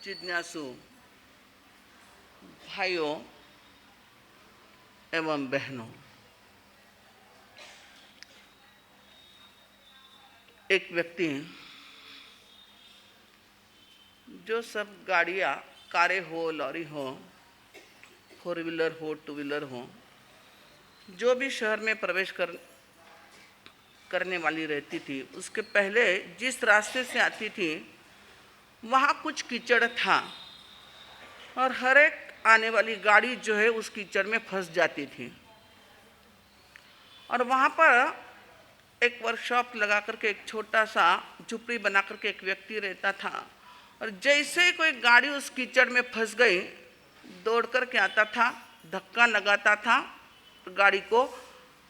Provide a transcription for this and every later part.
जिज्ञासु भाइयों एवं बहनों, एक व्यक्ति जो सब गाड़ियाँ, कारें हो, लॉरी हो, 4 व्हीलर हो, 2 व्हीलर हो, जो भी शहर में प्रवेश करने वाली रहती थी, उसके पहले जिस रास्ते से आती थी वहाँ कुछ कीचड़ था और हर एक आने वाली गाड़ी जो है उस कीचड़ में फंस जाती थी। और वहाँ पर एक वर्कशॉप लगा करके एक छोटा सा झुपड़ी बना करके एक व्यक्ति रहता था और जैसे कोई गाड़ी उस कीचड़ में फंस गई दौड़ करके आता था, धक्का लगाता था, गाड़ी को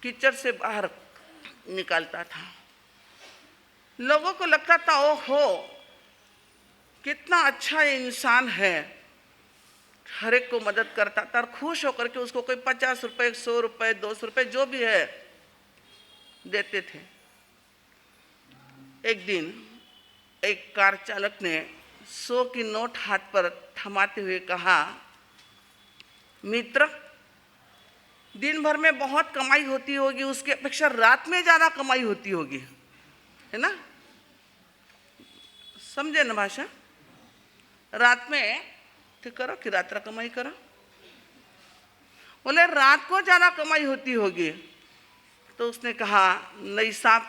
कीचड़ से बाहर निकालता था। लोगों को लगता था ओहो कितना अच्छा इंसान है, हर एक को मदद करता था और खुश होकर के उसको कोई 50 रुपए, 100 रुपए, 200 रुपए जो भी है देते थे। एक दिन एक कार चालक ने 100 की नोट हाथ पर थमाते हुए कहा, मित्र, दिन भर में बहुत कमाई होती होगी, उसकी अपेक्षा रात में ज़्यादा कमाई होती होगी, है ना? समझे ना भाषा? रात में ठीक करो कि रात कमाई करो। बोले रात को ज़्यादा कमाई होती होगी। तो उसने कहा, नहीं साहब,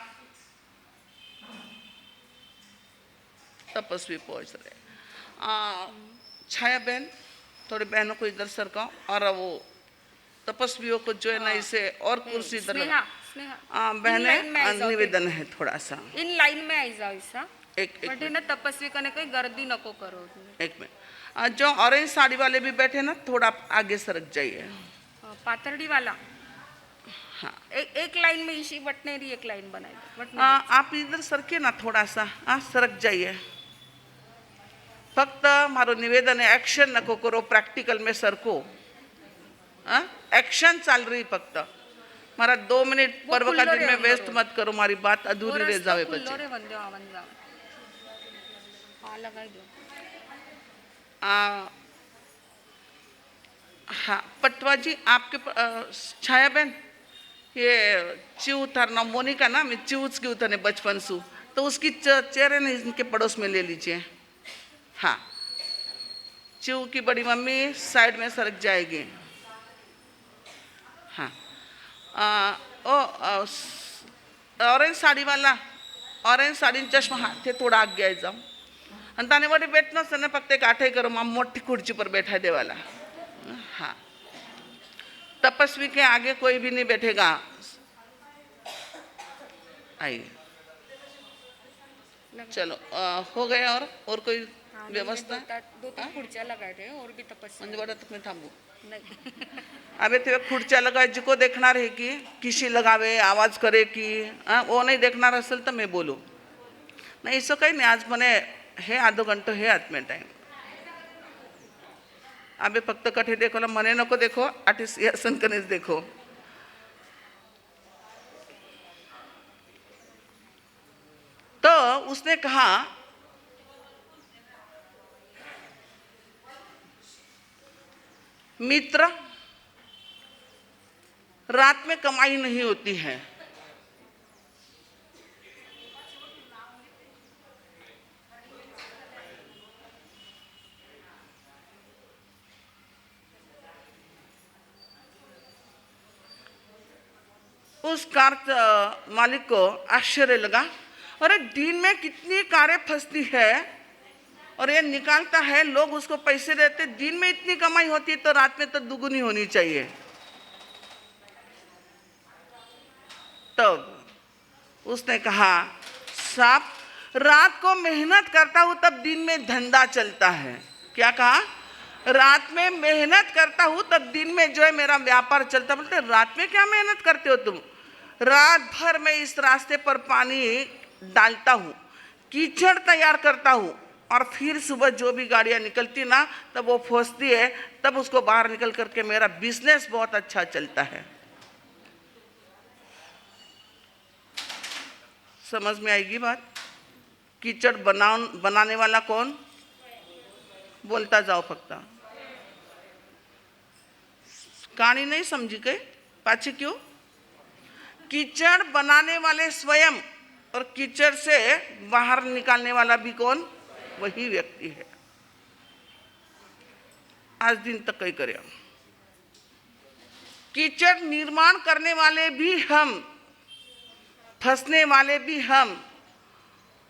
तपस्वी पहुँच रहे। छाया बहन, थोड़ी बहनों को इधर सरकाओ और वो तपस्वियों को जो है ना इसे और कुर्सी इधर बहने निवेदन है थोड़ा सा इन लाइन में आई जाओ ऐसा एक ना तपस्वी करने कोई गर्दी नको करो। एक मिनट, जो ऑरेंज साड़ी वाले भी बैठे ना थोड़ा आगे सरक जाइए। पातरडी वाला हाँ, एक लाइन में इसी बटने रही, एक लाइन बनाई। आप इधर सरके ना थोड़ा सा, सरक जाइए। फक्त मारो निवेदन है, एक्शन नको करो, प्रैक्टिकल में सरको। एक्शन चल रही फक्त मारा 2 मिनट पर्व का दिन में वेस्ट मत करो, मारी बात अधूरी रह जावे પછી। हाँ पटवा जी, आपके छाया बहन, ये चिव थार ना मोनिका ना, मैं चिवच की उतने बचपन सु, तो उसकी चेहरे ने इनके पड़ोस में ले लीजिए। हाँ, चिव की बड़ी मम्मी साइड में सरक जाएगी। हाँ, ऑरेंज साड़ी वाला, ऑरेंज साड़ी चष्मा हाथे थोड़ा आगे आ जाओ आणि ताने वडी बैठना सने फक्त एक आठे करो, माम मोटी खुर्ची पर बैठा दे वाला। हाँ, तपस्वी के आगे कोई भी नहीं बैठेगा। आइए, चलो हो गया। और कोई व्यवस्था? 2-3 खुर्च्या लगाए और भी तपस्वी म्हणजे बड़ा तक मैं थांबू नहीं। अबे ते खुर्च्या लगाए जिको देखणार है कि किसी लगावे आवाज करे कि वो नहीं देखणार असेल तर मैं बोलू नाही, इसं काही नाही। आज मने हे आधो घंटो हे आत्मे टाइम अबे फक्त कठे देखो ना, मने नको देखो, आठी सिंहासन कनेच देखो। तो उसने कहा, मित्र, रात में कमाई नहीं होती है, उस कार मालिक को आश्चर्य लगा, अरे दिन में कितनी कारें फंसती है और ये निकालता है, लोग उसको पैसे देते, दिन में इतनी कमाई होती है तो रात में तो दुगुनी होनी चाहिए। तब उसने कहा, साहब, रात को मेहनत करता हूं तब दिन में धंधा चलता है। क्या कहा? रात में मेहनत करता हूं तब दिन में जो है मेरा व्यापार चलता। बोलते रात में क्या मेहनत करते हो तुम? रात भर में इस रास्ते पर पानी डालता हूं, कीचड़ तैयार करता हूं और फिर सुबह जो भी गाड़ियां निकलती ना तब वो फंसती है, तब उसको बाहर निकल करके मेरा बिजनेस बहुत अच्छा चलता है। समझ में आएगी बात? कीचड़ बनाने वाला कौन? बोलता जाओ फक्त. कहानी नहीं समझी गई. पाछी क्यों? कीचड़ बनाने वाले स्वयं और कीचड़ से बाहर निकालने वाला भी कौन? वही व्यक्ति है. आज दिन तक कई करे. कीचड़ निर्माण करने वाले भी हम, फंसने वाले भी हम,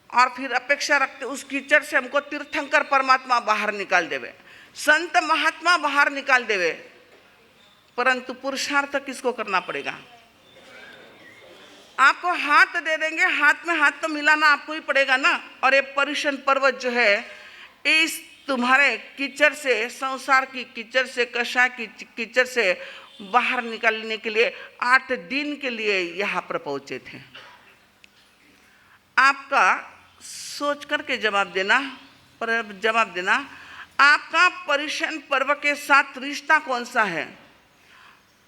और फिर अपेक्षा रखते उस कीचड़ से हमको तीर्थंकर परमात्मा बाहर निकाल देवे, संत महात्मा बाहर निकाल देवे. परंतु पुरुषार्थ किसको करना पड़ेगा? आपको हाथ दे देंगे, हाथ में हाथ तो मिलाना आपको ही पड़ेगा ना. और ये पर्युषण पर्वत जो है, इस तुम्हारे कीचड़ से, संसार की कीचड़ से, कषाय की कीचड़ से बाहर निकालने के लिए 8 दिन के लिए यहाँ पर पहुंचे थे. आपका सोच करके जवाब देना, पर जवाब देना, आपका पर्युषण पर्व के साथ रिश्ता कौन सा है?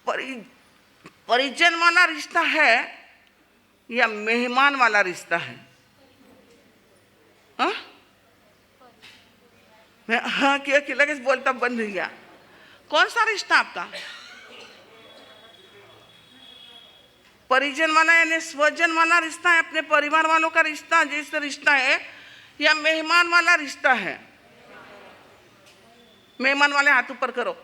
परिजन वाला रिश्ता है या मेहमान वाला रिश्ता है? हाँ मैं हाँ किया कि लगे बोलता बंद हो गया. कौन सा रिश्ता आपका? परिजन वाला यानी स्वजन वाला रिश्ता है, अपने परिवार वालों का रिश्ता जैसे रिश्ता है, या मेहमान वाला रिश्ता है? मेहमान वाले हाथ ऊपर करो.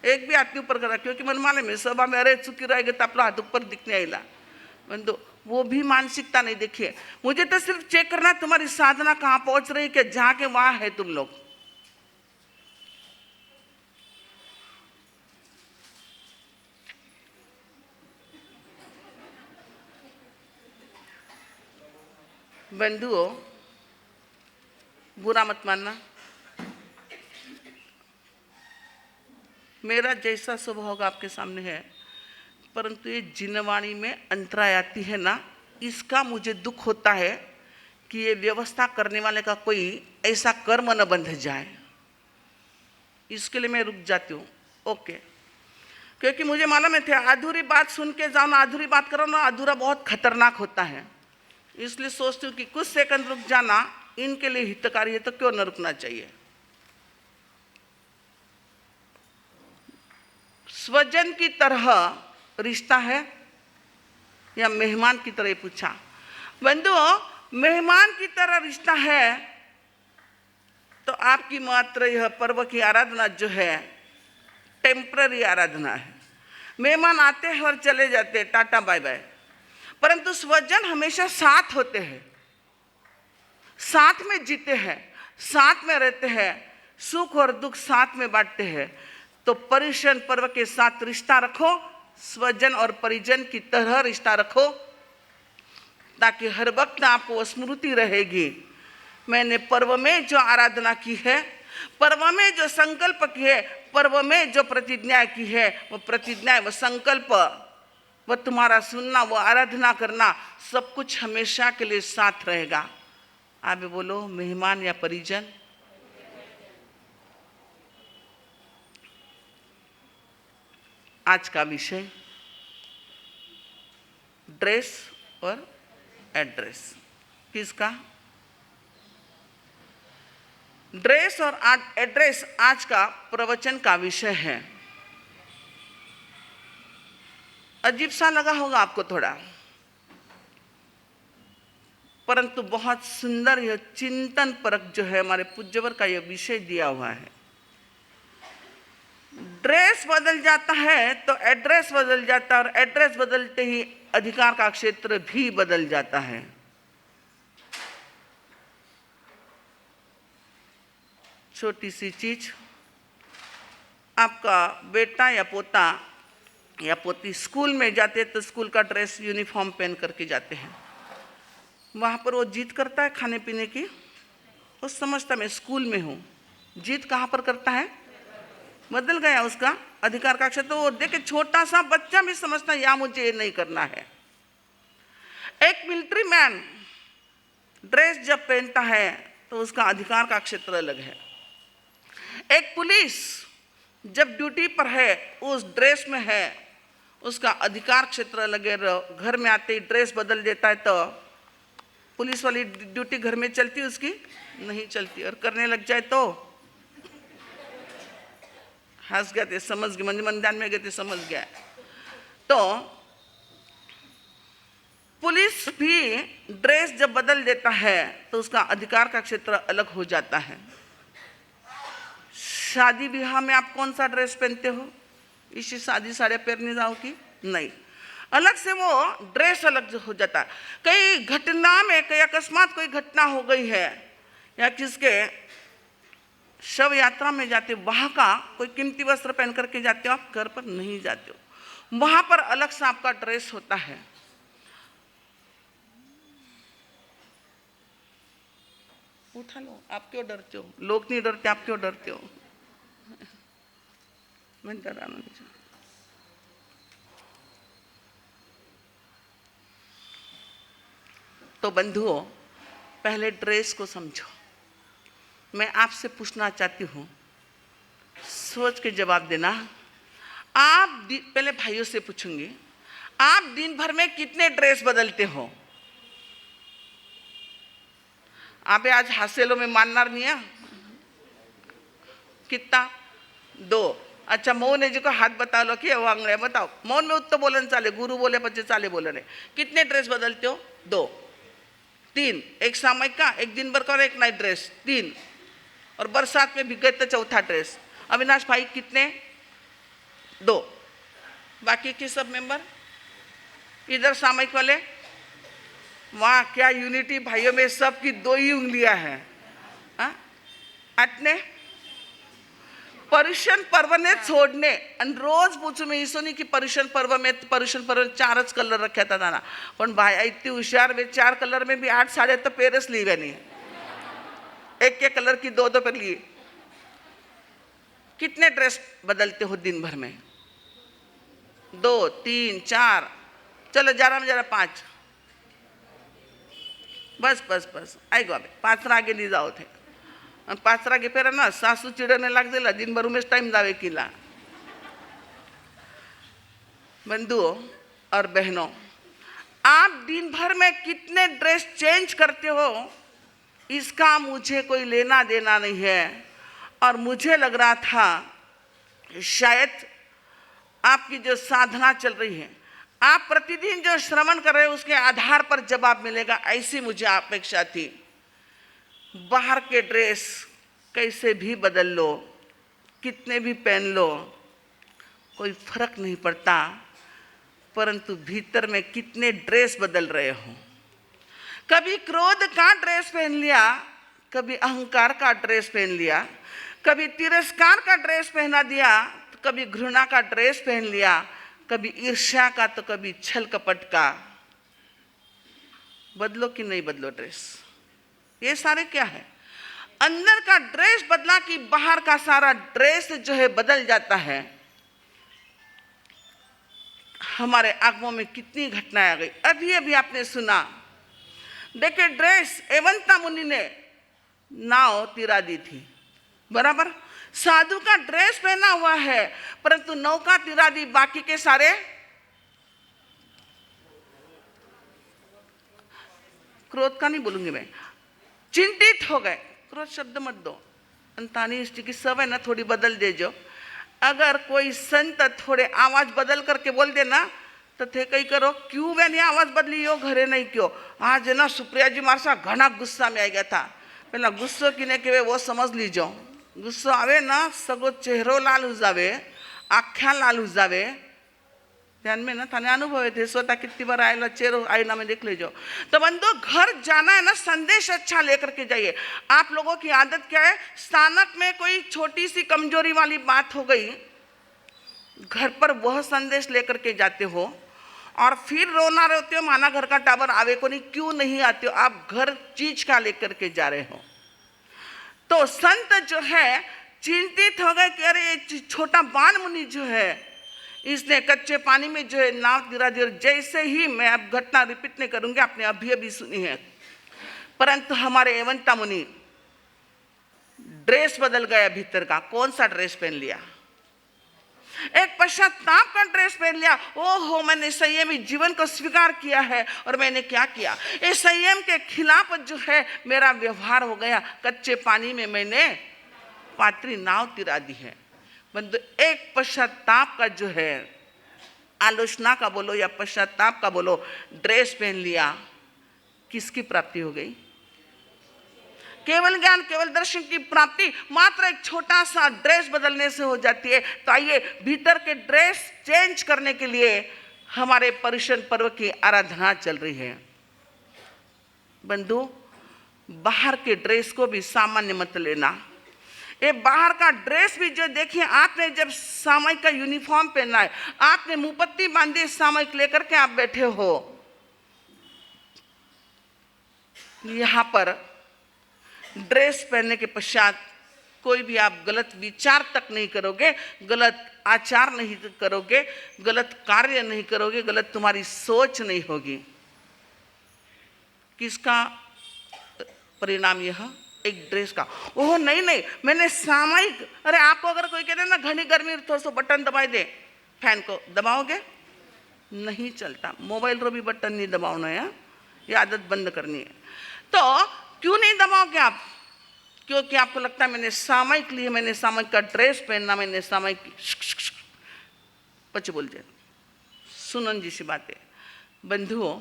एक भी हाथ ऊपर करा, क्योंकि मन माले में सभा में अरे चुकी रहेगी तो अपना हाथ ऊपर दिखने आईला. बंदो वो भी मानसिकता नहीं. देखिए, मुझे तो सिर्फ चेक करना तुम्हारी साधना कहाँ पहुंच रही है, जहाँ के वहां है तुम लोग. बंधुओं, बुरा मत मानना. मेरा जैसा स्वभाव आपके सामने है, परंतु ये जिनवाणी में अंतराय आती है ना, इसका मुझे दुख होता है कि ये व्यवस्था करने वाले का कोई ऐसा कर्म न बंध जाए. इसके लिए मैं रुक जाती हूँ. ओके, क्योंकि मुझे मालूम है अधूरी बात सुन के जाओ ना, अधूरी बात करो ना, अधूरा बहुत खतरनाक होता है. इसलिए सोचती हूँ कि कुछ सेकंड रुक जाना इनके लिए हितकारी है, तो क्यों न रुकना चाहिए. स्वजन की तरह रिश्ता है या मेहमान की तरह? पूछा. बंधुओं, मेहमान की तरह रिश्ता है तो आपकी मात्र यह पर्व की आराधना जो है टेम्पररी आराधना है. मेहमान आते हैं और चले जाते हैं, टाटा बाय बाय. परंतु स्वजन हमेशा साथ होते हैं, साथ में जीते हैं, साथ में रहते हैं, सुख और दुख साथ में बांटते हैं. तो पर्युषण पर्व के साथ रिश्ता रखो, स्वजन और परिजन की तरह रिश्ता रखो, ताकि हर वक्त आपको स्मृति रहेगी मैंने पर्व में जो आराधना की है, पर्व में जो संकल्प की है, पर्व में जो प्रतिज्ञा की है, वो प्रतिज्ञा, वो संकल्प, वो तुम्हारा सुनना, वो आराधना करना, सब कुछ हमेशा के लिए साथ रहेगा. आप बोलो, मेहमान या परिजन? आज का विषय ड्रेस और एड्रेस. किसका? ड्रेस और एड्रेस आज का प्रवचन का विषय है. अजीब सा लगा होगा आपको थोड़ा, परंतु बहुत सुंदर यह चिंतन परक जो है हमारे पूज्यवर का यह विषय दिया हुआ है. ड्रेस बदल जाता है तो एड्रेस बदल जाता है, और एड्रेस बदलते ही अधिकार का क्षेत्र भी बदल जाता है. छोटी सी चीज, आपका बेटा या पोता या पोती स्कूल में जाते तो स्कूल का ड्रेस यूनिफॉर्म पहन करके जाते हैं. वहाँ पर वो जिद करता है खाने पीने की, वो समझता मैं स्कूल में हूँ. जिद कहाँ पर करता है? बदल गया उसका अधिकार का क्षेत्र. तो वो देखे छोटा सा बच्चा भी समझता है या मुझे ये नहीं करना है. एक मिलिट्री मैन ड्रेस जब पहनता है तो उसका अधिकार का क्षेत्र अलग है. एक पुलिस जब ड्यूटी पर है, उस ड्रेस में है, उसका अधिकार क्षेत्र अलग है. घर में आते ही ड्रेस बदल देता है तो पुलिस वाली ड्यूटी घर में चलती, उसकी नहीं चलती. और करने लग जाए तो हंस गए थे, समझ गए, मन ध्यान में गए थे, समझ गया। तो पुलिस भी ड्रेस जब बदल देता है तो उसका अधिकार का क्षेत्र अलग हो जाता है। शादी विवाह में आप कौन सा ड्रेस पहनते हो? इसी सादी साड़ी पहनने जाओ कि नहीं, अलग से वो ड्रेस अलग हो जाता है। कई घटना में, कई अकस्मात कोई घटना हो गई है या किसके शव यात्रा में जाते, वहां का कोई कीमती वस्त्र पहन करके जाते हो, आप घर पर नहीं जाते हो, वहां पर अलग से आपका ड्रेस होता है। उठा लो, आप क्यों डरते हो? लोग नहीं डरते, आप क्यों डरते हो? मैं डराना नहीं चाहता। तो बंधुओं, पहले ड्रेस को समझो। मैं आपसे पूछना चाहती हूँ, सोच के जवाब देना। आप पहले भाइयों से पूछूंगी, आप दिन भर में कितने ड्रेस बदलते हो? आप आज हासेलो में माननार नहीं है कितना? 2। अच्छा, मौन जी को हाथ बता लो कि वो आंगड़े बताओ। मौन में उत्तर बोलन चाले, गुरु बोले बच्चे चाले बोलने। कितने ड्रेस बदलते हो? 2, 3। एक सामयिक का, एक दिन भर का और एक नाइट ड्रेस, 3। और बरसात में भीग गए तो चौथा ड्रेस। अविनाश भाई कितने? 2। बाकी के सब मेंबर इधर सामयिक वाले, वाह क्या यूनिटी भाइयों में, सबकी 2 ही उंगलियां हैं। अटने पर्युषण पर्व ने छोड़ने रोज पूछू मैं ईसोनी की पर्युषण पर्व में 4च कलर रखा था ना, पण भाई इतनी होशियार वे 4 कलर में भी 8 साड़े तो पेरस ली वे नहीं, एक के कलर की 2 पर लिए। कितने ड्रेस बदलते हो दिन भर में? 2, 3, 4, चलो जरा में जरा 5, बस आई गो 5 आगे नहीं जाओ थे। 5 आगे पेरा ना सासू चिड़ने लग दिला, दिन भर में टाइम जावे किला। बंधुओं और बहनों, आप दिन भर में कितने ड्रेस चेंज करते हो इसका मुझे कोई लेना देना नहीं है। और मुझे लग रहा था शायद आपकी जो साधना चल रही है, आप प्रतिदिन जो श्रवण कर रहे हो उसके आधार पर जवाब मिलेगा, ऐसी मुझे अपेक्षा थी। बाहर के ड्रेस कैसे भी बदल लो, कितने भी पहन लो, कोई फर्क नहीं पड़ता, परंतु भीतर में कितने ड्रेस बदल रहे हो। कभी क्रोध का ड्रेस पहन लिया, कभी अहंकार का ड्रेस पहन लिया, कभी तिरस्कार का ड्रेस पहना दिया, कभी घृणा का ड्रेस पहन लिया, कभी ईर्ष्या का, तो कभी छल कपट का। बदलो कि नहीं बदलो ड्रेस? ये सारे क्या है? अंदर का ड्रेस बदला कि बाहर का सारा ड्रेस जो है बदल जाता है। हमारे आगमों में कितनी घटनाएं आ गई। अभी अभी आपने सुना, देखिए ड्रेस एवंता मुनि ने नाव तिरा दी थी, बराबर। साधु का ड्रेस पहना हुआ है परंतु नौका तिरा दी, बाकी के सारे क्रोध का नहीं बोलूंगी मैं, चिंतित हो गए। क्रोध शब्द मत दो, अंतानी इष्टि की सब है ना, थोड़ी बदल दे जो। अगर कोई संत थोड़े आवाज बदल करके बोल देना तो थे कई करो, क्यों मैंने आवाज बदली हो, घरे नहीं क्यों? आज है ना सुप्रिया जी मार सा घना गुस्सा में आ गया था। पहला गुस्सो किने के वो समझ लीजो, गुस्सो आवे ना सगो चेहरो लाल हो जावे, आख्या लाल हो जावे। ध्यान में ना थाने अनुभव थे, स्वतः कितनी बार आएला चेहरो आईना में देख लीजो। तो बंदो घर जाना है ना, संदेश अच्छा लेकर के जाइए। आप लोगों की आदत क्या है, स्थानक में कोई छोटी सी कमजोरी वाली बात हो गई, घर पर वह संदेश लेकर के जाते हो और फिर रोना रोते हो, माना घर का टावर आवे को नहीं। क्यों नहीं आते हो? आप घर चीज का लेकर के जा रहे हो। तो संत जो है चिंतित हो गए कि अरे ये छोटा बाण मुनि जो है इसने कच्चे पानी में जो है नाव गिरा दी। जैसे ही, मैं अब घटना रिपीट नहीं करूंगी, आपने अभी अभी सुनी है, परंतु हमारे एवंता मुनि ड्रेस बदल गया भीतर का। कौन सा ड्रेस पहन लिया? एक पश्चाताप का ड्रेस पहन लिया। ओहो, मैंने संयमी जीवन को स्वीकार किया है और मैंने क्या किया, इस संयम के खिलाफ जो है मेरा व्यवहार हो गया। कच्चे पानी में मैंने पात्री नाव तिरा दी है। बंधु, एक पश्चाताप का जो है, आलोचना का बोलो या पश्चाताप का बोलो, ड्रेस पहन लिया, किसकी प्राप्ति हो गई? केवल ज्ञान, केवल दर्शन की प्राप्ति मात्र एक छोटा सा ड्रेस बदलने से हो जाती है। तो आइए, भीतर के ड्रेस चेंज करने के लिए हमारे पर्युषण पर्व की आराधना चल रही है। बंधु, बाहर के ड्रेस को भी सामान्य मत लेना। ये बाहर का ड्रेस भी जो देखिए, आपने जब सामयिक का यूनिफॉर्म पहना है, आपने मुपत्ती बांधी, सामयिक लेकर के आप बैठे हो, यहाँ पर ड्रेस पहनने के पश्चात कोई भी आप गलत विचार तक नहीं करोगे, गलत आचार नहीं करोगे, गलत कार्य नहीं करोगे, गलत तुम्हारी सोच नहीं होगी। किसका परिणाम? यह एक ड्रेस का। ओह नहीं नहीं, मैंने सामयिक, अरे आपको अगर कोई कहते ना घनी गर्मी, थोड़ा सा बटन दबाई दे, फैन को दबाओगे? नहीं चलता। मोबाइल रो भी बटन नहीं दबाना है, ये आदत बंद करनी है। तो क्यों नहीं दबाओगे आप? क्योंकि आपको लगता है मैंने सामयिक लिए, मैंने सामयिक का ड्रेस पहनना, मैंने सामयिक पच बोल जाए, सुनन जैसी बातें। बंधुओं,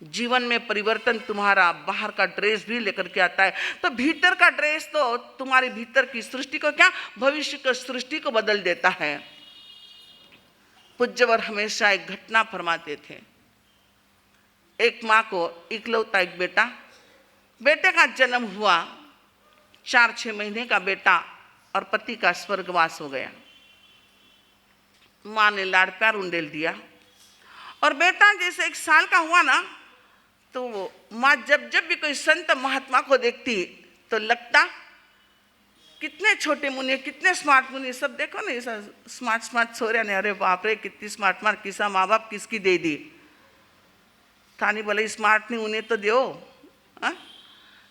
जीवन में परिवर्तन तुम्हारा बाहर का ड्रेस भी लेकर के आता है, तो भीतर का ड्रेस तो तुम्हारे भीतर की सृष्टि को, क्या भविष्य की सृष्टि को बदल देता है। पूज्यवर हमेशा एक घटना फरमाते थे। एक माँ को इकलौता एक बेटे का जन्म हुआ, 4-6 महीने का बेटा, और पति का स्वर्गवास हो गया। माँ ने लाड़ प्यार उंडेल दिया, और बेटा जैसे 1 साल का हुआ ना, तो माँ जब जब भी कोई संत महात्मा को देखती तो लगता कितने छोटे मुनि, कितने स्मार्ट मुनि, सब देखो ना, ऐसा स्मार्ट सोरे ने, अरे बाप रे कितनी स्मार्ट किसा माँ बाप किसकी दे दी, थानी भले स्मार्ट नहीं, उन्हें तो दो।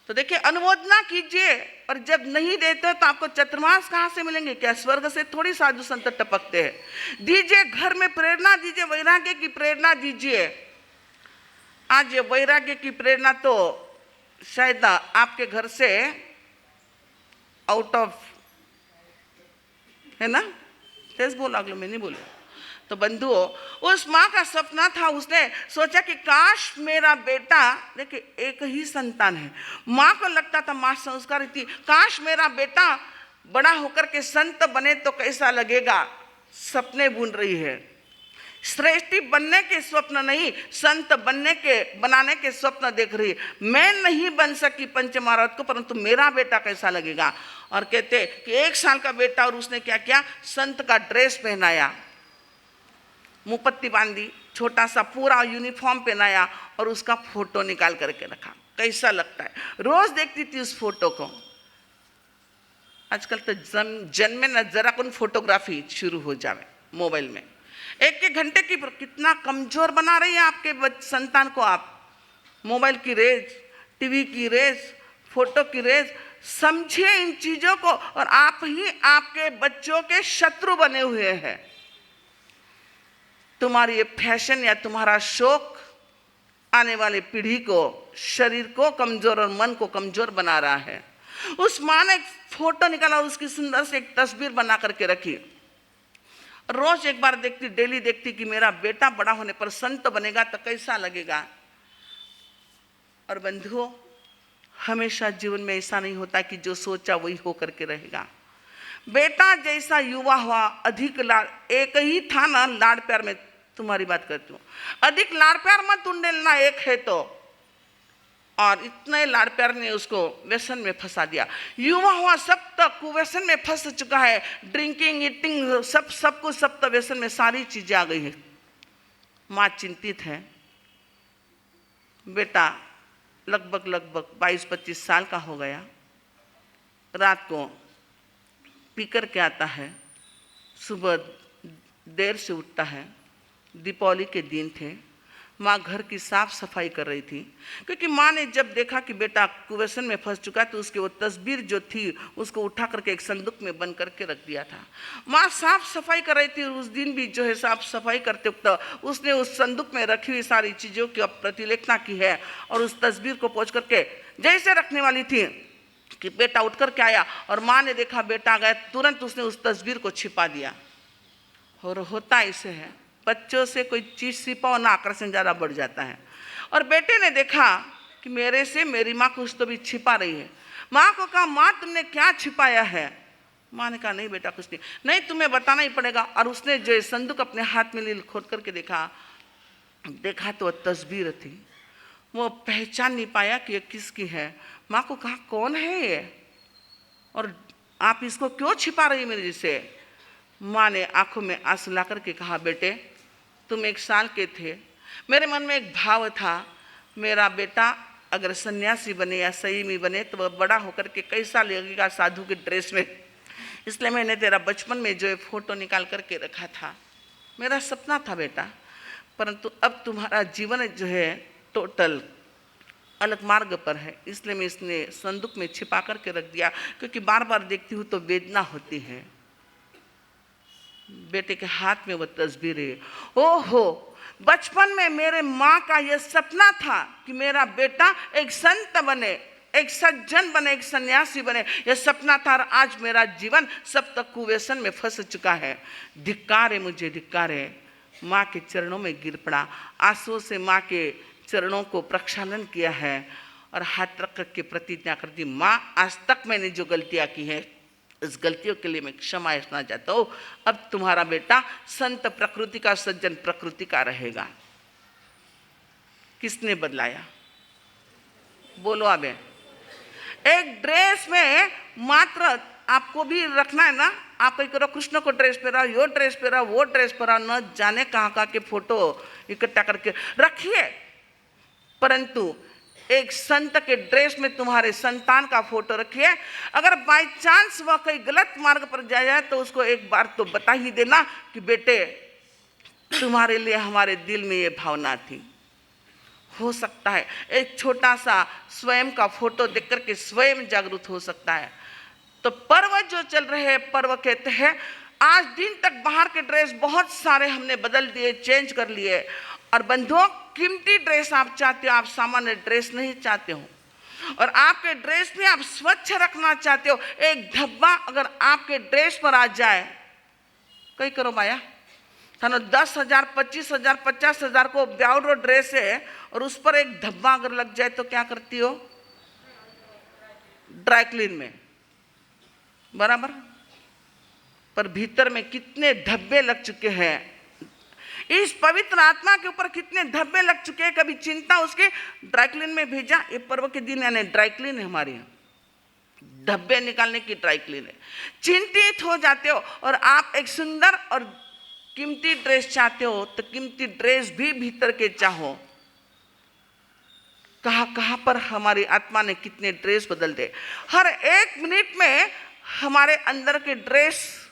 तो देखिए, अनुमोदना कीजिए, और जब नहीं देते तो आपको चतुर्मास कहाँ से मिलेंगे? क्या स्वर्ग से थोड़ी साधु संत टपकते हैं। दीजिए, घर में प्रेरणा दीजिए, वैराग्य की प्रेरणा दीजिए। आज ये वैराग्य की प्रेरणा तो शायद आपके घर से आउट ऑफ है ना, तेज बोला अगलो, मैं नहीं बोलूँ। तो बंधुओं, उस माँ का सपना था, उसने सोचा कि काश मेरा बेटा, देखिए एक ही संतान है, माँ को लगता था, माँ संस्कारी थी, काश मेरा बेटा बड़ा होकर के संत बने तो कैसा लगेगा। सपने बुन रही है, श्रेष्ठी बनने के स्वप्न नहीं, संत बनाने के स्वप्न देख रही है। मैं नहीं बन सकी पंचमारत को, परंतु मेरा बेटा कैसा लगेगा। और कहते कि 1 साल का बेटा, और उसने क्या किया, संत का ड्रेस पहनाया, मुपत्ती बांधी, छोटा सा पूरा यूनिफॉर्म पहनाया, और उसका फोटो निकाल करके रखा। कैसा लगता है? रोज देखती थी उस फोटो को। आजकल तो जन्मे न जरा कौन फोटोग्राफी शुरू हो जावे मोबाइल में, 1-1 घंटे की, कितना कमजोर बना रही है आपके संतान को आप। मोबाइल की रेज, टीवी की रेज, फोटो की रेज, समझिए इन चीजों को, और आप ही आपके बच्चों के शत्रु बने हुए हैं। तुम्हारी ये फैशन या तुम्हारा शौक आने वाली पीढ़ी को, शरीर को कमजोर और मन को कमजोर बना रहा है। उस माँ ने एक फोटो निकाला, उसकी सुंदर से एक तस्वीर बना करके रखी। रोज एक बार देखती, डेली देखती कि मेरा बेटा बड़ा होने पर संत बनेगा तो कैसा लगेगा। और बंधुओं, हमेशा जीवन में ऐसा नहीं होता कि जो सोचा वही हो करके रहेगा। बेटा जैसा युवा हुआ, अधिक लाड़, एक ही था ना लाड़ प्यार में, तुम्हारी बात करती हूँ, अधिक लाड़ प्यार मत उंडेलना, एक है तो, और इतने लाड़ प्यार ने उसको व्यसन में फंसा दिया। युवा हुआ, सब तक कुव्यसन में फंस चुका है, ड्रिंकिंग, ईटिंग, सब कुछ, सब तक व्यसन में सारी चीजें आ गई है। माँ चिंतित है। बेटा लगभग 22-25 साल का हो गया, रात को पीकर के आता है, सुबह देर से उठता है। दीपावली के दिन थे, माँ घर की साफ सफाई कर रही थी, क्योंकि माँ ने जब देखा कि बेटा कुव्यसन में फंस चुका है, तो उसकी वो तस्वीर जो थी उसको उठा करके एक संदूक में बंद करके रख दिया था। माँ साफ सफाई कर रही थी, उस दिन भी जो है साफ सफाई करते वक्त उसने उस संदूक में रखी हुई सारी चीज़ों की प्रतिलेखना की है, और उस तस्वीर को पोंछ करके जैसे रखने वाली थी, कि बेटा उठ कर के आया और माँ ने देखा बेटा आ गया, तुरंत उसने उस तस्वीर को छिपा दिया। और होता ऐसे है, बच्चों से कोई चीज़ छिपाओ ना, आकर्षण ज़्यादा बढ़ जाता है। और बेटे ने देखा कि मेरे से मेरी माँ कुछ तो भी छिपा रही है। माँ को कहा, माँ तुमने क्या छिपाया है? माँ ने कहा, नहीं बेटा कुछ नहीं। नहीं, तुम्हें बताना ही पड़ेगा। और उसने जो संदूक अपने हाथ में ली, खोद करके देखा तो तस्वीर थी। वो पहचान नहीं पाया कि ये किसकी है। माँ को कहा, कौन है ये और आप इसको क्यों छिपा रही मेरे से? माँ ने आंखों में आंसू ला करके कहा, बेटे तुम 1 साल के थे, मेरे मन में एक भाव था, मेरा बेटा अगर सन्यासी बने या संयमी बने तो वह बड़ा होकर के कैसा लगेगा साधु के ड्रेस में। इसलिए मैंने तेरा बचपन में जो फोटो निकाल करके रखा था, मेरा सपना था बेटा। परंतु अब तुम्हारा जीवन जो है टोटल अलग मार्ग पर है, इसलिए मैं इसने संदूक में छिपा करके रख दिया, क्योंकि बार बार देखती हूँ तो वेदना होती है। बेटे के हाथ में वो तस्वीर है। ओहो, बचपन में मेरे माँ का यह सपना था कि मेरा बेटा एक संत बने, एक सज्जन बने, एक सन्यासी बने। यह सपना था और आज मेरा जीवन सब तक कुव्यसन में फंस चुका है। धिक्कार है मुझे, धिक्कार है। माँ के चरणों में गिर पड़ा, आंसुओं से माँ के चरणों को प्रक्षालन किया है और हाथ रख के प्रतिज्ञा कर दी, माँ आज तक मैंने जो गलतियाँ की हैं इस गलतियों के लिए मैं क्षमा याचना चाहता हूँ। अब तुम्हारा बेटा संत प्रकृति का, सज्जन प्रकृति का रहेगा। किसने बदलाया? बोलो अब। एक ड्रेस में मात्र आपको भी रखना है ना, आप कहीं करो कृष्ण को ड्रेस पहरा, यो ड्रेस पहरा, वो ड्रेस पहरा, न जाने कहाँ के फोटो इकट्ठा करके रखिए, परंतु एक संत के ड्रेस में तुम्हारे संतान का फोटो रखिए। अगर बाय चांस वह कहीं गलत मार्ग पर जाए तो उसको एक बार तो बता ही देना कि बेटे तुम्हारे लिए हमारे दिल में ये भावना थी। हो सकता है एक छोटा सा स्वयं का फोटो देख करके स्वयं जागरूक हो सकता है। तो पर्व जो चल रहे हैं, पर्व कहते हैं आज दिन तक बाहर के ड्रेस बहुत सारे हमने बदल दिए, चेंज कर लिए। और बंधुओं, कीमती ड्रेस आप चाहते हो, आप सामान्य ड्रेस नहीं चाहते हो। और आपके ड्रेस में आप स्वच्छ रखना चाहते हो। एक धब्बा अगर आपके ड्रेस पर आ जाए, कई करो माया थानो 10,000, 25,000, 50,000 को ब्याउरो ड्रेस है और उस पर एक धब्बा अगर लग जाए तो क्या करती हो? ड्राई क्लीन में, बराबर। पर भीतर में कितने धब्बे लग चुके हैं, इस पवित्र आत्मा के ऊपर कितने धब्बे लग चुके हैं। कभी चिंता उसके ड्राई क्लीन में भेजा। ये पर्व के दिन यानी ड्राई क्लीन है हमारे यहाँ, धब्बे निकालने की ड्राई क्लीन है। चिंतित हो जाते हो और आप एक सुंदर और कीमती ड्रेस चाहते हो तो कीमती ड्रेस भी भीतर के चाहो। कहाँ कहाँ पर हमारी आत्मा ने कितने ड्रेस बदल दे। हर 1 मिनट में हमारे अंदर के ड्रेस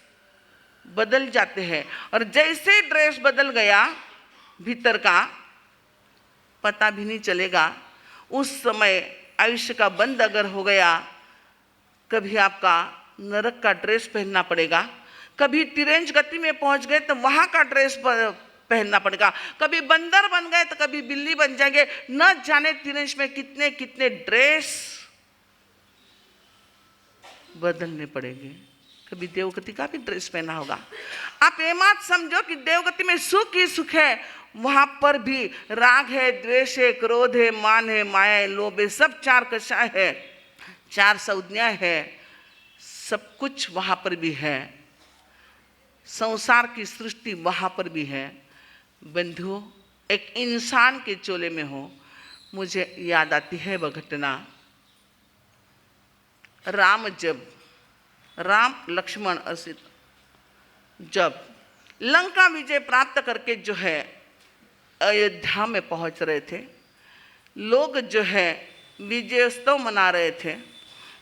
बदल जाते हैं और जैसे ड्रेस बदल गया भीतर का, पता भी नहीं चलेगा। उस समय आयुष्य का बंद अगर हो गया, कभी आपका नरक का ड्रेस पहनना पड़ेगा, कभी तिरंज गति में पहुंच गए तो वहां का ड्रेस पहनना पड़ेगा, कभी बंदर बन गए तो कभी बिल्ली बन जाएंगे। न जाने तिरंज में कितने कितने ड्रेस बदलने पड़ेंगे। कभी देवगति का भी ड्रेस पहना होगा। आप ये मत समझो कि देवगति में सुख ही सुख है, वहां पर भी राग है, द्वेष है, क्रोध है, मान है, माया है, लोभ है, सब 4 कषाय है, 4 संज्ञा है, सब कुछ वहां पर भी है। संसार की सृष्टि वहां पर भी है। बंधुओं, एक इंसान के चोले में हो, मुझे याद आती है वह घटना। राम लक्ष्मण और सीता जब लंका विजय प्राप्त करके जो है अयोध्या में पहुंच रहे थे, लोग जो है विजयोत्सव मना रहे थे,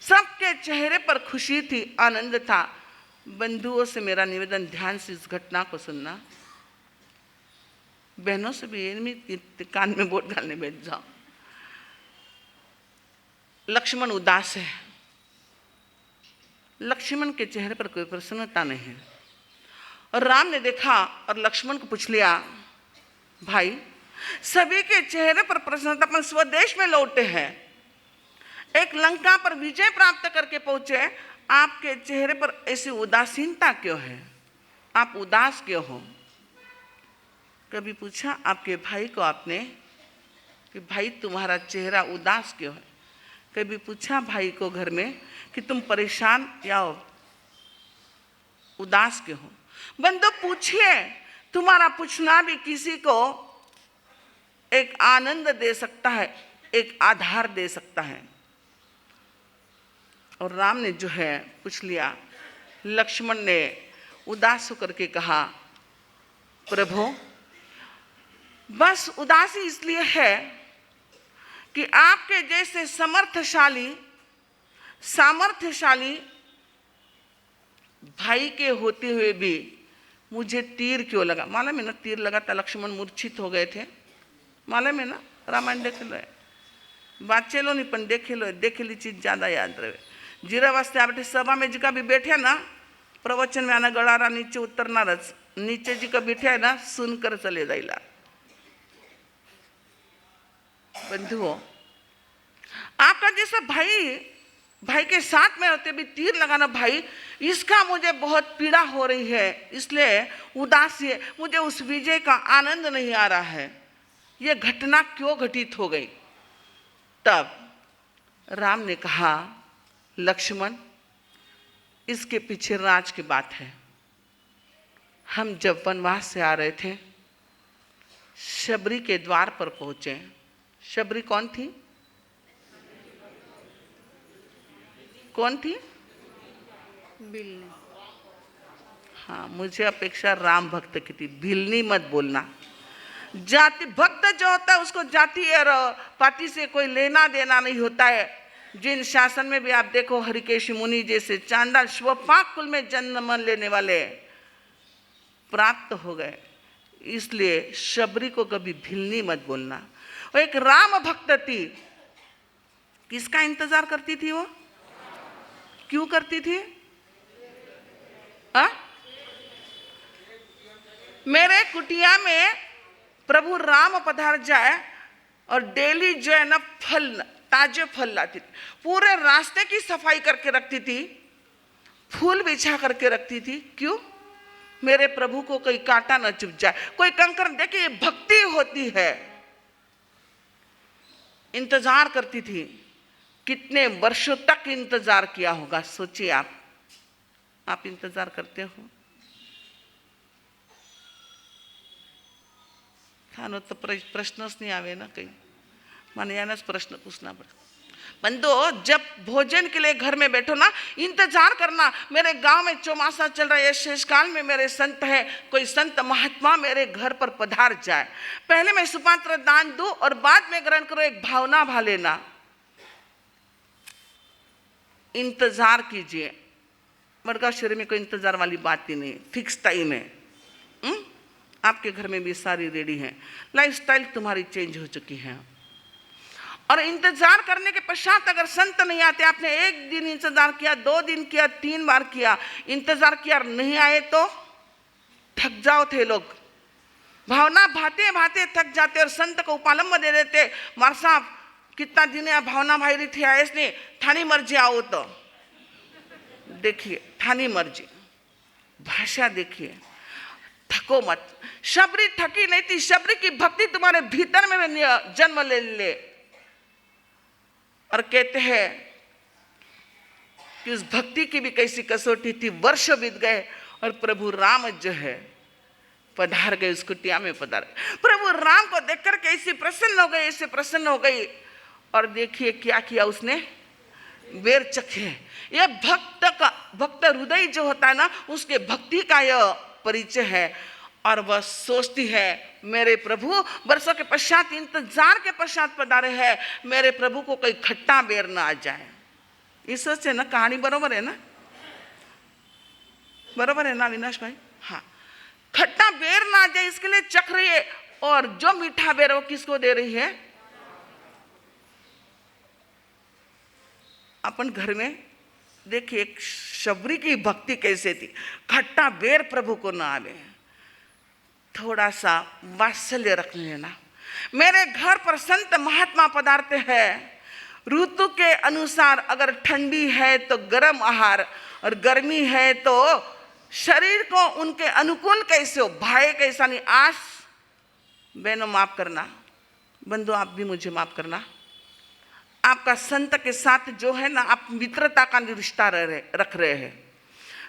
सबके चेहरे पर खुशी थी, आनंद था। बंधुओं से मेरा निवेदन, ध्यान से इस घटना को सुनना। बहनों से भी ये कान में वोट डालने बैठ जाओ। लक्ष्मण उदास है, लक्ष्मण के चेहरे पर कोई प्रसन्नता नहीं है। और राम ने देखा और लक्ष्मण को पूछ लिया, भाई सभी के चेहरे पर प्रसन्नता, अपन स्वदेश में लौटे हैं, एक लंका पर विजय प्राप्त करके पहुंचे, आपके चेहरे पर ऐसी उदासीनता क्यों है? आप उदास क्यों हो? कभी पूछा आपके भाई को आपने कि भाई तुम्हारा चेहरा उदास क्यों है? कभी पूछा भाई को घर में कि तुम परेशान या उदास क्यों हो? बंदो पूछिए, तुम्हारा पूछना भी किसी को एक आनंद दे सकता है, एक आधार दे सकता है। और राम ने जो है पूछ लिया। लक्ष्मण ने उदास होकर के कहा, प्रभु बस उदासी इसलिए है कि आपके जैसे सामर्थ्यशाली भाई के होते हुए भी मुझे तीर क्यों लगा? मालूम है ना, तीर लगा था, लक्ष्मण मूर्छित हो गए थे। मालूम है ना, रामायण देख लो, वाचेलो नहीं पण देखेली चीज ज्यादा याद रहे। जीरा वास्ते आप सभा में जी का भी बैठे ना, प्रवचन में आना गड़ारा नीचे उतरना रच, नीचे जी का बैठे है ना, सुनकर चले जाइला। बंधुओं, आपका जैसा भाई के साथ में होते भी तीर लगाना, भाई इसका मुझे बहुत पीड़ा हो रही है, इसलिए उदासी है, मुझे उस विजय का आनंद नहीं आ रहा है। यह घटना क्यों घटित हो गई? तब राम ने कहा, लक्ष्मण इसके पीछे राज की बात है। हम जब वनवास से आ रहे थे, शबरी के द्वार पर पहुंचे। शबरी कौन थी? कौन थी? बिल्ली। हाँ, मुझे अपेक्षा राम भक्त की थी। भिलनी मत बोलना। जाति भक्त जो होता है उसको जाति और पाति से कोई लेना देना नहीं होता है। जिन शासन में भी आप देखो, हरिकेश मुनि जैसे चांडाल स्वपाक कुल में जन्म लेने वाले प्राप्त हो गए, इसलिए शबरी को कभी भिलनी मत बोलना। वो एक राम भक्त थी। किसका इंतजार करती थी वो? क्यों करती थी? मेरे कुटिया में प्रभु राम पधार जाए और डेली जो है ना फल, ताजे फल लाती थी, पूरे रास्ते की सफाई करके रखती थी, फूल बिछा करके रखती थी। क्यों? मेरे प्रभु को कोई कांटा न चुभ जाए, कोई कंकर। देखिए, भक्ति होती है। इंतजार करती थी। कितने वर्षों तक इंतजार किया होगा, सोचिए आप इंतजार करते हो? थानो तो प्रश्नच नहीं आवे ना, कहीं माने याना प्रश्न पूछना पड़ा। बंदो, जब भोजन के लिए घर में बैठो ना, इंतजार करना। मेरे गांव में चौमासा चल रहा है, शेष काल में मेरे संत है, कोई संत महात्मा मेरे घर पर पधार जाए। पहले मैं सुपात्र दान दूं और बाद में ग्रहण करो, एक भावना भा लेना। इंतजार कीजिए। मृगाक्षरी में कोई इंतजार वाली बात ही नहीं, फिक्स टाइम है। आपके घर में भी सारी रेडी है, लाइफस्टाइल तुम्हारी चेंज हो चुकी है। और इंतजार करने के पश्चात अगर संत नहीं आते, आपने एक दिन इंतजार किया, 2 दिन किया, 3 बार किया, इंतजार किया और नहीं आए तो थक जाओ थे लोग। भावना भाते भाते थक जाते और संत को उपालंब दे देते। मार साहब कितना दिन है भावना भाई रही थी, आए नहीं, थानी मर्जी आओ। तो देखिए, थानी मर्जी, भाषा देखिए, थको मत। शबरी थकी नहीं थी। शबरी की भक्ति तुम्हारे भीतर में जन्म ले ले। और कहते हैं कि उस भक्ति की भी कैसी कसौटी थी। वर्ष बीत गए और प्रभु राम जो है पधार गए, उस कुटिया में पधार। प्रभु राम को देखकर कैसी प्रसन्न हो गई, ऐसे प्रसन्न हो गई। और देखिए क्या किया उसने, बेर चखे। यह भक्त हृदय जो होता है ना, उसके भक्ति का यह परिचय है। और वह सोचती है, मेरे प्रभु वर्षों के पश्चात, इंतजार के पश्चात पधारे हैं, मेरे प्रभु को कोई खट्टा बेर ना आ जाए। ये सोचे ना, कहानी बरोबर है ना? बरोबर है ना अविनाश भाई? हाँ, खट्टा बेर ना आ जाए इसके लिए चख रही है। और जो मीठा बेर वो किसको दे रही है? अपन घर में देखिए, एक शबरी की भक्ति कैसे थी। खट्टा बेर प्रभु को ना आवे, थोड़ा सा वात्सल्य रख लेना। मेरे घर पर संत महात्मा पधारते हैं, ऋतु के अनुसार अगर ठंडी है तो गर्म आहार और गर्मी है तो शरीर को उनके अनुकूल कैसे हो, भाई कैसा नहीं। आज बहनों माफ करना, बंधु आप भी मुझे माफ करना, आपका संत के साथ जो है ना आप मित्रता का रिश्ता रख रहे हैं,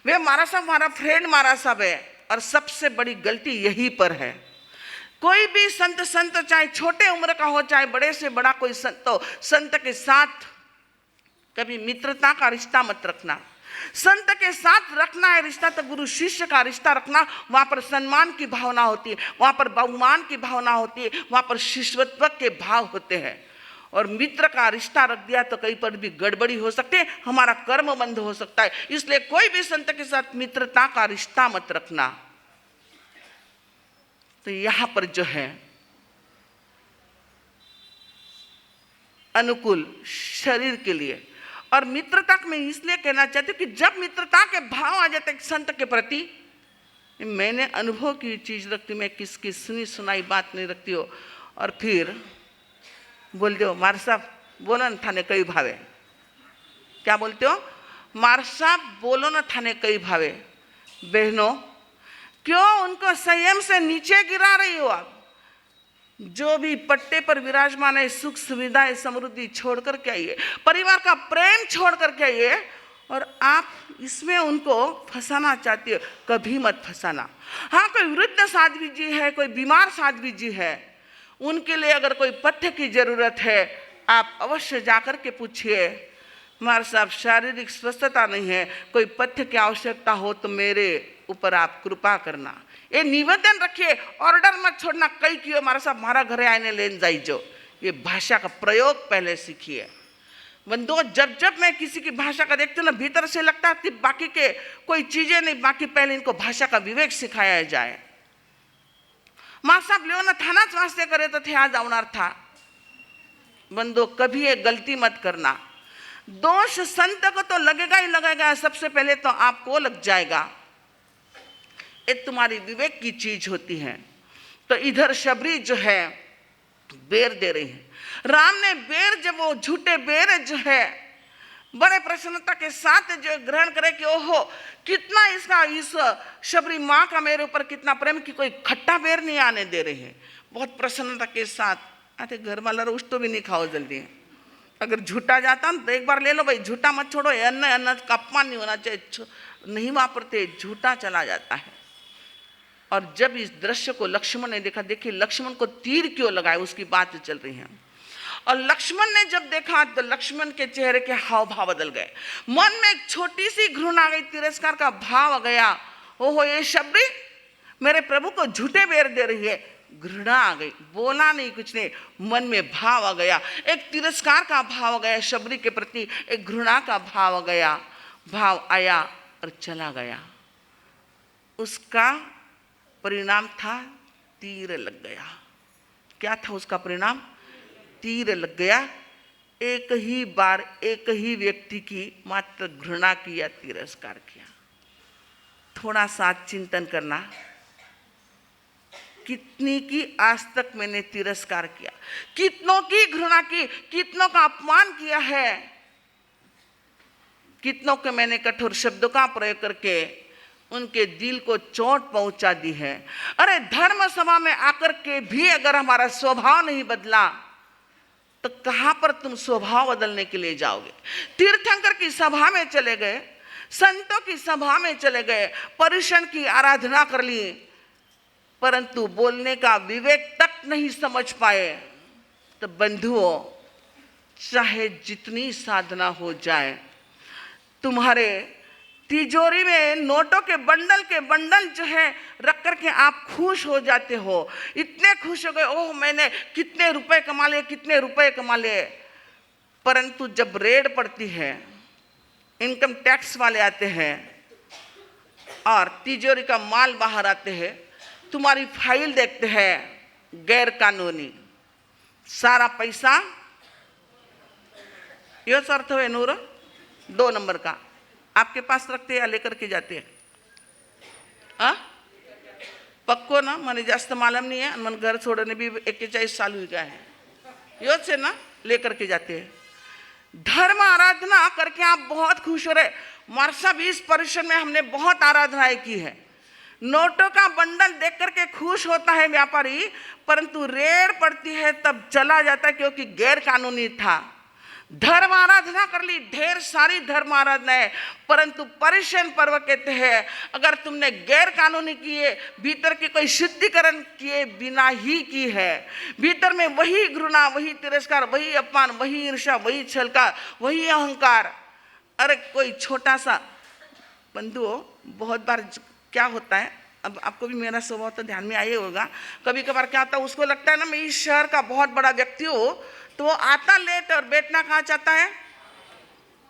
वे मारा साहब हमारा फ्रेंड मारा साहब है। और सबसे बड़ी गलती यहीं पर है। कोई भी संत चाहे छोटे उम्र का हो चाहे बड़े से बड़ा कोई संत हो, संत के साथ कभी मित्रता का रिश्ता मत रखना। संत के साथ रखना है रिश्ता तो गुरु शिष्य का रिश्ता रखना। वहां पर सम्मान की भावना होती है, वहां पर बहुमान की भावना होती है, वहां पर शिष्यत्व के भाव होते हैं। और मित्र का रिश्ता रख दिया तो कहीं पर भी गड़बड़ी हो सकती है, हमारा कर्म बंद हो सकता है। इसलिए कोई भी संत के साथ मित्रता का रिश्ता मत रखना। तो यहां पर जो है अनुकूल शरीर के लिए और मित्रता में इसलिए कहना चाहती हूँ कि जब मित्रता के भाव आ जाते संत के प्रति, मैंने अनुभव की चीज रखती, मैं किसकी सुनी सुनाई बात नहीं रखती हो। और फिर बोल दो मार साहब बोलो न थाने कई भावे, क्या बोलते हो, मार साहब बोलो न थाने कई भावे। बहनों क्यों उनको संयम से नीचे गिरा रही हो आप? जो भी पट्टे पर विराजमान है सुख सुविधाएं समृद्धि छोड़ कर के आइए, परिवार का प्रेम छोड़ कर के आइए। और आप इसमें उनको फंसाना चाहती हो, कभी मत फंसाना। हाँ कोई वृद्ध साध्वी जी है, कोई बीमार साध्वी जी है, उनके लिए अगर कोई पथ्य की जरूरत है आप अवश्य जाकर के पूछिए, हमारे साहब शारीरिक स्वस्थता नहीं है, कोई पथ्य की आवश्यकता हो तो मेरे ऊपर आप कृपा करना। ये निवेदन रखिए, ऑर्डर मत छोड़ना, कई कियो हमारे साहब हमारा घरे आने लेन जाई जो। ये भाषा का प्रयोग पहले सीखिए। बंधुओं जब जब मैं किसी की भाषा का देखती हूँ ना, भीतर से लगता है कि बाकी के कोई चीजें नहीं, बाकी पहले इनको भाषा का विवेक सिखाया जाए। माँ साहब लियो ना थानाच वास्ते करे तो थे आज आवनार था। बंधुओं कभी ये गलती मत करना। दोष संत को तो लगेगा ही लगेगा, सबसे पहले तो आपको लग जाएगा। ये तुम्हारी विवेक की चीज होती है। तो इधर शबरी जो है बेर दे रही है, राम ने बेर, जब वो झूठे बेर जो है बड़े प्रसन्नता के साथ जो ग्रहण करे कि ओहो कितना इसका इस शबरी माँ का मेरे ऊपर कितना प्रेम कि कोई खट्टा बेर नहीं आने दे रहे हैं। बहुत प्रसन्नता के साथ अरे घर वाला रोज तो भी नहीं खाओ जल्दी, अगर झूठा जाता ना तो एक बार ले लो भाई, झूठा मत छोड़ो, अन्न अन्न का अपमान नहीं होना चाहिए, नहीं वापरते, झूठा चला जाता है। और जब इस दृश्य को लक्ष्मण ने देखा, देखिए लक्ष्मण को तीर क्यों लगाए उसकी बात चल रही है। और लक्ष्मण ने जब देखा तो लक्ष्मण के चेहरे के हाव भाव बदल गए, मन में एक छोटी सी घृणा आ गई, तिरस्कार का भाव आ गया। ओहो ये शबरी मेरे प्रभु को झूठे बेर दे रही है, घृणा आ गई। बोला नहीं कुछ नहीं, मन में भाव आ गया, एक तिरस्कार का भाव आ गया शबरी के प्रति, एक घृणा का भाव आ गया, भाव आया और चला गया। उसका परिणाम था तीर लग गया। क्या था उसका परिणाम? तीर लग गया। एक ही बार एक ही व्यक्ति की मात्र घृणा किया, तिरस्कार किया। थोड़ा सा चिंतन करना, कितनी की आज तक मैंने तिरस्कार किया, कितनों की घृणा की, कितनों का अपमान किया है, कितनों के मैंने कठोर शब्दों का प्रयोग करके उनके दिल को चोट पहुंचा दी है। अरे धर्म सभा में आकर के भी अगर हमारा स्वभाव नहीं बदला तो कहां पर तुम स्वभाव बदलने के लिए जाओगे? तीर्थंकर की सभा में चले गए, संतों की सभा में चले गए, परिषण की आराधना कर ली, परंतु बोलने का विवेक तक नहीं समझ पाए। तो बंधुओं चाहे जितनी साधना हो जाए, तुम्हारे तिजोरी में नोटों के बंडल जो है रख करके आप खुश हो जाते हो, इतने खुश हो गए, ओह मैंने कितने रुपए कमा लिए, कितने रुपए कमा लिए। परंतु जब रेड पड़ती है, इनकम टैक्स वाले आते हैं और तिजोरी का माल बाहर आते हैं, तुम्हारी फाइल देखते हैं गैर कानूनी, सारा पैसा यो अर्थ है नूर 2 नंबर का आपके पास रखते या लेकर के जाते हैं? पक्को ना, मैंने जास्त मालूम नहीं है, मन घर छोड़ने भी 41 साल हुई गया है, यो से ना लेकर के जाते हैं। धर्म आराधना करके आप बहुत खुश हो रहे। हमारे साहब इस परिसर में हमने बहुत आराधनाएं की है। नोटों का बंडल देख करके खुश होता है व्यापारी, परंतु रेड पड़ती है तब चला जाता है, क्योंकि गैर कानूनी था। धर्म आराधना कर ली, ढेर सारी धर्म आराधना है, परंतु परिशन पर्व कहते हैं अगर तुमने गैर कानूनी किए, भीतर की कोई शुद्धिकरण किए बिना ही की है, भीतर में वही घृणा, वही तिरस्कार, वही अपमान, वही ईर्ष्या, वही छलका, वही अहंकार। अरे कोई छोटा सा बंधुओं, बहुत बार क्या होता है, अब आपको भी मेरा स्वभाव तो ध्यान में आया होगा, कभी कभार क्या होता है, उसको लगता है ना मैं इस शहर का बहुत बड़ा व्यक्ति हूँ, तो वो आता लेट और बैठना कहाँ चाहता है।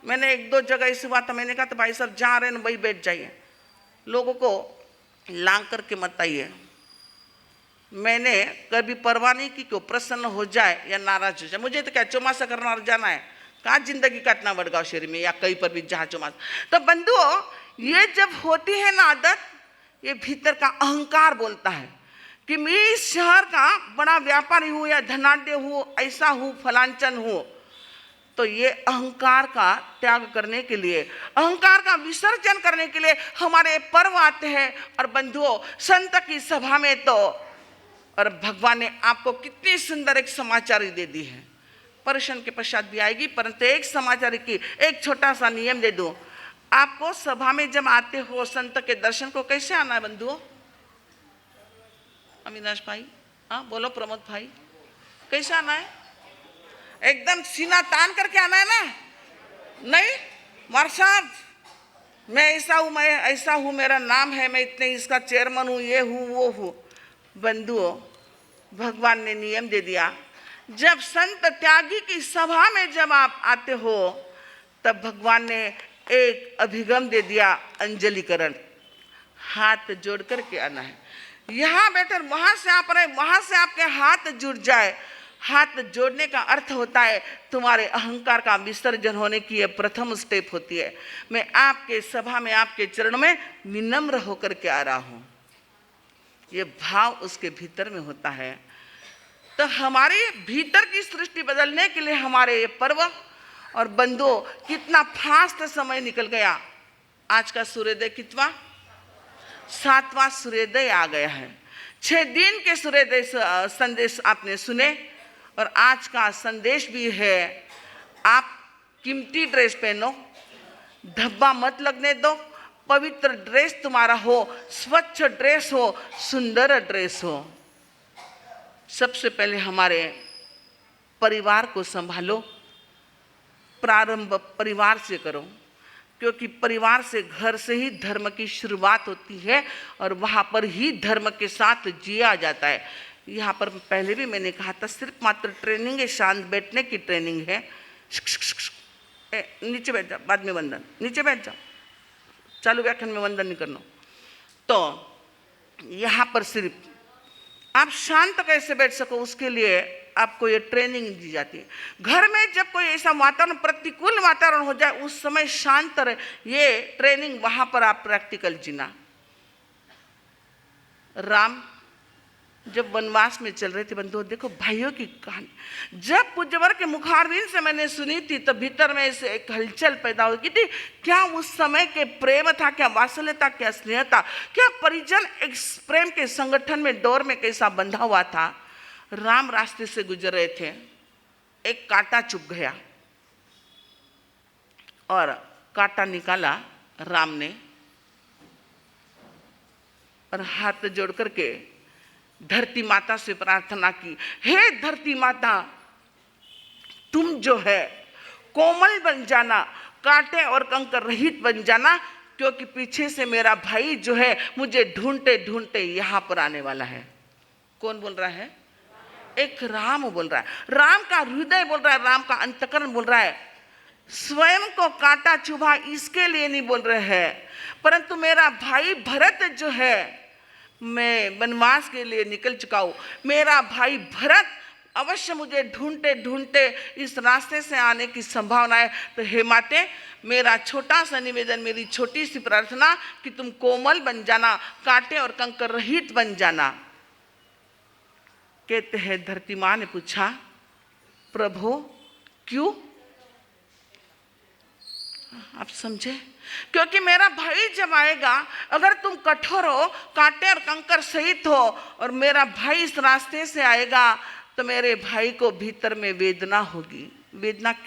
मैंने एक दो जगह इस हुआ था, मैंने कहा तो भाई साहब जहाँ रहे ना वही बैठ जाइए, लोगों को लांग करके मत आइए। मैंने कभी परवाह नहीं की कि प्रसन्न हो जाए या नाराज हो जाए। मुझे तो क्या चौमासा करना जाना है, कहाँ जिंदगी काटना वडगांव शहर में या कहीं पर भी जहाँ चौमासा। तो बंधुओं, ये जब होती है ना आदत, ये भीतर का अहंकार बोलता है कि मैं इस शहर का बड़ा व्यापारी हूँ या धनाढ्य हूँ, ऐसा हूँ, फलांचन हूँ। तो ये अहंकार का त्याग करने के लिए, अहंकार का विसर्जन करने के लिए हमारे पर्व आते हैं। और बंधुओं, संत की सभा में तो, और भगवान ने आपको कितनी सुंदर एक समाचारी दे दी है, प्रश्न के पश्चात भी आएगी, परंतु एक समाचारी की एक छोटा सा नियम दे दूं। आपको सभा में जब आते हो संत के दर्शन को कैसे आना है बंधुओं? अविनाश भाई, हाँ बोलो, प्रमोद भाई, कैसे आना है? एकदम सीना तान करके आना है ना? नहीं मार साहब, मैं ऐसा हूँ, मैं ऐसा हूँ, मेरा नाम है, मैं इतने इसका चेयरमैन हूँ, ये हूँ, वो हूँ। बंधुओं, भगवान ने नियम दे दिया, जब संत त्यागी की सभा में जब आप आते हो, तब भगवान ने एक अभिगम दे दिया, अंजलिकरण। हाथ जोड़ करके आना है। यहाँ बैठे वहां से आप रहे, वहां से आपके हाथ जुड़ जाए। हाथ जोड़ने का अर्थ होता है तुम्हारे अहंकार का विसर्जन होने की यह प्रथम स्टेप होती है। मैं आपके सभा में आपके चरणों में विनम्र होकर के आ रहा हूँ, ये भाव उसके भीतर में होता है। तो हमारे भीतर की सृष्टि बदलने के लिए हमारे ये पर्व। और बंधुओं, कितना फास्ट समय निकल गया। आज का सूर्योदय कितवा? 7वां सूर्योदय आ गया है। 6 दिन के सूर्योदय संदेश आपने सुने, और आज का संदेश भी है, आप कीमती ड्रेस पहनो, धब्बा मत लगने दो, पवित्र ड्रेस तुम्हारा हो, स्वच्छ ड्रेस हो, सुंदर ड्रेस हो। सबसे पहले हमारे परिवार को संभालो, प्रारंभ परिवार से करो, क्योंकि परिवार से, घर से ही धर्म की शुरुआत होती है और वहाँ पर ही धर्म के साथ जिया जाता है। यहाँ पर पहले भी मैंने कहा था, सिर्फ मात्र ट्रेनिंग है, शांत बैठने की ट्रेनिंग है। नीचे बैठ जाओ, बाद में वंदन, नीचे बैठ जाओ, चालू व्याख्यान में वंदन नहीं करना। तो यहाँ पर सिर्फ आप शांत कैसे बैठ सको, उसके लिए आपको ये ट्रेनिंग दी जाती है। घर में जब कोई ऐसा वातावरण, प्रतिकूल वातावरण हो जाए, उस समय शांत रहे, ये ट्रेनिंग वहां पर आप प्रैक्टिकल जीना। राम जब वनवास में चल रहे थे, बंधुओं देखो भाइयों की कहानी, जब पूज्यवर के मुखारविंद से मैंने सुनी थी, तो भीतर में से एक हलचल पैदा हुई थी। क्या उस समय के प्रेम था, क्या वात्सल्य था, क्या स्नेह था, क्या परिजन एक प्रेम के संगठन में डोर में कैसा बंधा हुआ था। राम रास्ते से गुजर रहे थे, एक कांटा चुभ गया और कांटा निकाला राम ने, और हाथ जोड़ करके धरती माता से प्रार्थना की, हे धरती माता, तुम जो है कोमल बन जाना, कांटे और कंकर रहित बन जाना, क्योंकि पीछे से मेरा भाई जो है मुझे ढूंढते ढूंढते यहाँ पर आने वाला है। कौन बोल रहा है? एक राम बोल रहा है, राम का हृदय बोल रहा है, राम का अंतकरण बोल रहा है। स्वयं को कांटा चुभा इसके लिए नहीं बोल रहे हैं, परंतु मेरा भाई भरत जो है, मैं वनवास के लिए निकल चुका हूँ, मेरा भाई भरत अवश्य मुझे ढूंढते ढूंढते इस रास्ते से आने की संभावना है। तो हे माते, मेरा छोटा सा निवेदन, मेरी छोटी सी प्रार्थना कि तुम कोमल बन जाना, कांटे और कंकर रहित बन जाना। कहते हैं धरती माँ ने पूछा, प्रभु क्यों? आप समझे? क्योंकि मेरा भाई जब आएगा, अगर तुम कठोर हो, कांटे और कंकर सहित हो, और मेरा भाई इस रास्ते से आएगा, तो मेरे भाई को भीतर में वेदना होगी। वेदना